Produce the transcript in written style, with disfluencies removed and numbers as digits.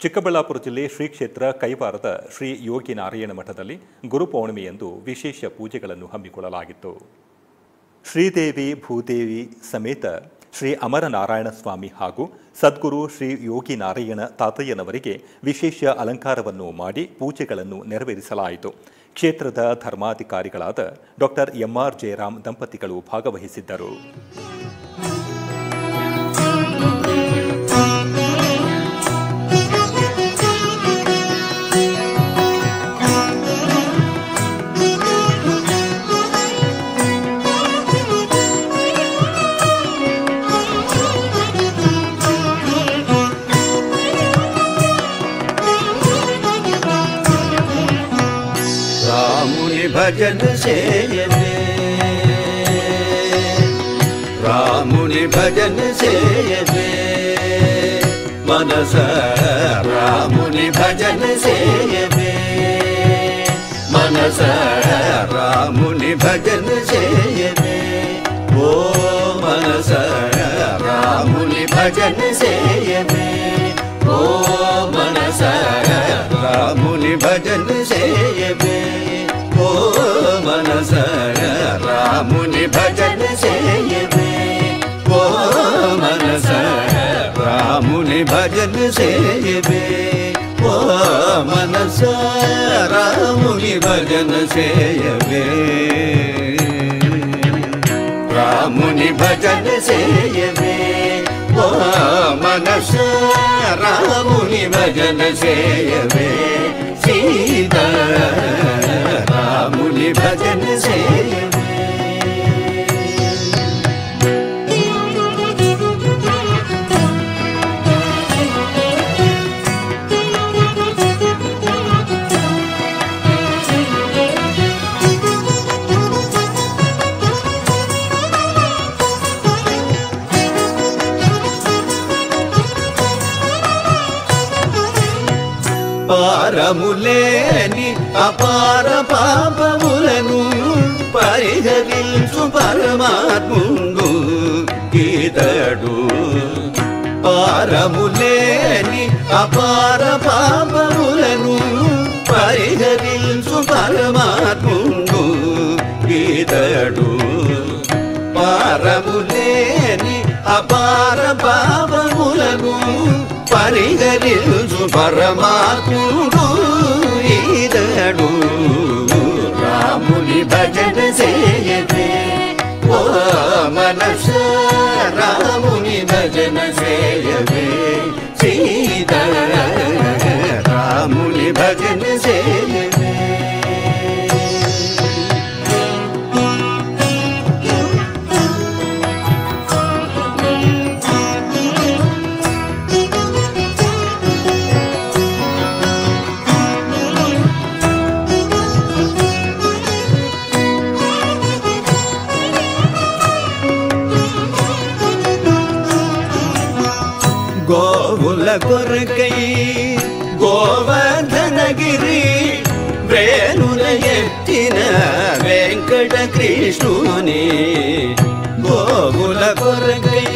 ಚಿಕ್ಕಬಳ್ಳಾಪುರ ಜಿಲ್ಲೆ ಶ್ರೀ ಕ್ಷೇತ್ರ ಕೈವಾರದ ಶ್ರೀ ಯೋಗಿ ನಾರಾಯಣ ಮಠದಲ್ಲಿ ಗುರುಪೌರ್ಣಿಮೆಯಂದು ವಿಶೇಷ ಪೂಜೆಗಳನ್ನು ಹಮ್ಮಿಕೊಳ್ಳಲಾಗಿತ್ತು. ಶ್ರೀದೇವಿ ಭೂದೇವಿ ಸಮೇತ ಶ್ರೀ ಅಮರನಾರಾಯಣ ಸ್ವಾಮಿ ಹಾಗೂ ಸದ್ಗುರು ಶ್ರೀ ಯೋಗಿ ನಾರಾಯಣ ತಾತಯ್ಯನವರಿಗೆ ವಿಶೇಷ ಅಲಂಕಾರವನ್ನು ಮಾಡಿ ಪೂಜೆಗಳನ್ನು ನೆರವೇರಿಸಲಾಯಿತು. ಕ್ಷೇತ್ರದ ಧರ್ಮಾಧಿಕಾರಿಗಳಾದ ಡಾಕ್ಟರ್ ಎಂಆರ್ ಜಯರಾಮ್ ದಂಪತಿಗಳು ಭಾಗವಹಿಸಿದ್ದರು. भजन सेयवे रामुनि भजन सेयवे मनस रामुनि भजन सेयवे मनस रामुनि भजन सेयवे ओ मनस रामुनि भजन सेयवे ओ मनस रामुनि भजन सेयवे ओ मनस रामुनि भजन सेयवे ओ मनस रामुनि भजन सेयवे ओ मनस रामुनि भजन सेयवे रामुनि भजन सेयवे ओ मनस रामुनि भजन सेयवे सीता रामुनि भजन सेयवे పారములేని అపార పాపములను పరిహరించు పరమాత్ముడు ఈతడు. పారములేని అపార పాపములను పరిహరించు పరమాత్ముడు ఈతడు. పారములేని అపార పాపములను పరిహరించు పరమాత్ముడు ఈతడు. రాముని భజన సేయవే ఓ మనస రాముని భజన సేయవే సీత రాముని భజన సేయవే. గోవుల కొరకై గోవర్ధనగిరి వేణుల ఎత్తిన వెంకట కృష్ణుని గోవుల కొరకై